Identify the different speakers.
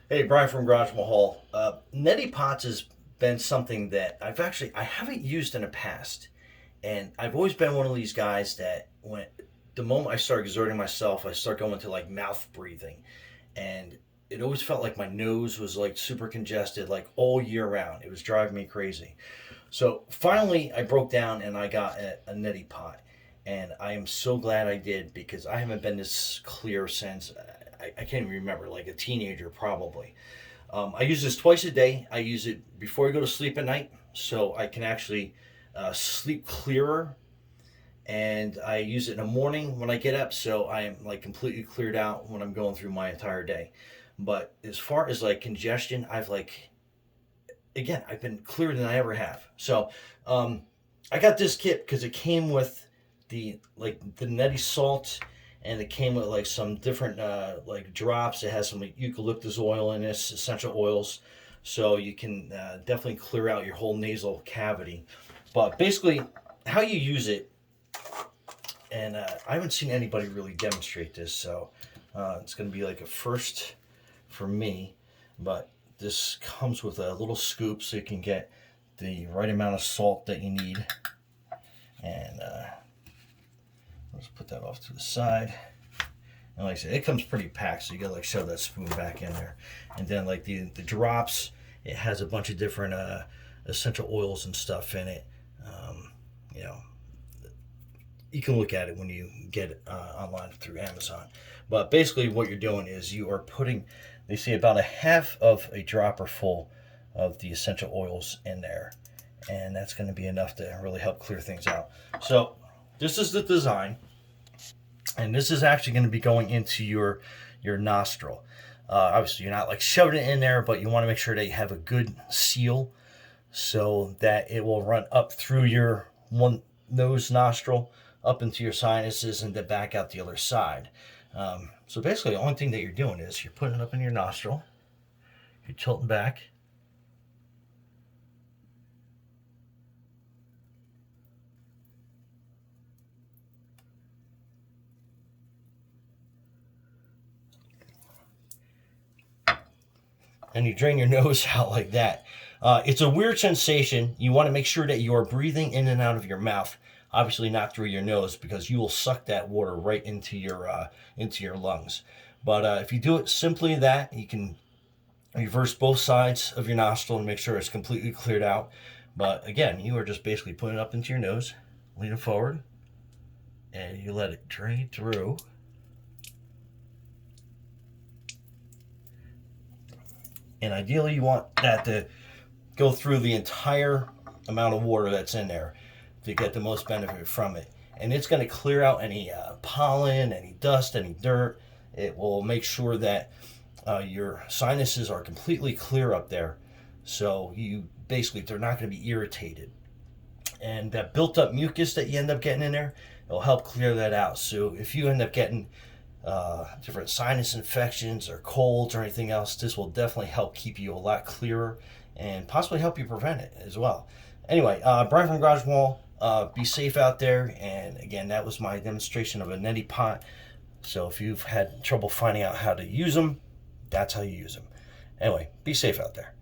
Speaker 1: Hey, Brian from Garage Mahal. Neti Pots has been something that I haven't used in the past, and I've always been one of these guys that when the moment I start exerting myself, I start going to like mouth breathing, and it always felt like my nose was like super congested, like all year round. It was driving me crazy. So finally, I broke down and I got a neti pot, and I am so glad I did because I haven't been this clear since I can't even remember, like a teenager probably. I use this twice a day. I use it before I go to sleep at night, so I can actually sleep clearer. And I use it in the morning when I get up, so I am like completely cleared out when I'm going through my entire day. But as far as like congestion, I've been clearer than I ever have. So um, I got this kit because it came with the neti salt, and it came with like some different like drops. It has some like, eucalyptus oil in this, essential oils, so you can definitely clear out your whole nasal cavity. But basically, how you use it, and I haven't seen anybody really demonstrate this, so it's going to be like a first for me. But this comes with a little scoop so you can get the right amount of salt that you need. And let's put that off to the side. And like I said, it comes pretty packed, so you gotta like shove that spoon back in there. And then like the drops, it has a bunch of different essential oils and stuff in it. You know, you can look at it when you get it online through Amazon. But basically, what you're doing is you are putting, they say, about a half of a dropper full of the essential oils in there, and that's going to be enough to really help clear things out. So, this is the design, and this is actually going to be going into your nostril. Obviously, you're not like shoving it in there, but you want to make sure that you have a good seal so that it will run up through your one nose nostril, up into your sinuses, and then back out the other side. So basically, the only thing that you're doing is you're putting it up in your nostril, you're tilting back, and you drain your nose out like that. It's a weird sensation. You want to make sure that you are breathing in and out of your mouth. Obviously, not through your nose because you will suck that water right into your lungs. But if you do it simply that, you can reverse both sides of your nostril and make sure it's completely cleared out. But again, you are just basically putting it up into your nose, lean it forward, and you let it drain through. And ideally, you want that to go through the entire amount of water that's in there to get the most benefit from it. And it's going to clear out any pollen, any dust, any dirt. It will make sure that your sinuses are completely clear up there. So you basically, they're not going to be irritated. And that built up mucus that you end up getting in there, it'll help clear that out. So if you end up getting different sinus infections or colds or anything else, this will definitely help keep you a lot clearer and possibly help you prevent it as well. Anyway, Brian from Garage Wall, be safe out there. And again, that was my demonstration of a neti pot. So if you've had trouble finding out how to use them, that's how you use them. Anyway, be safe out there.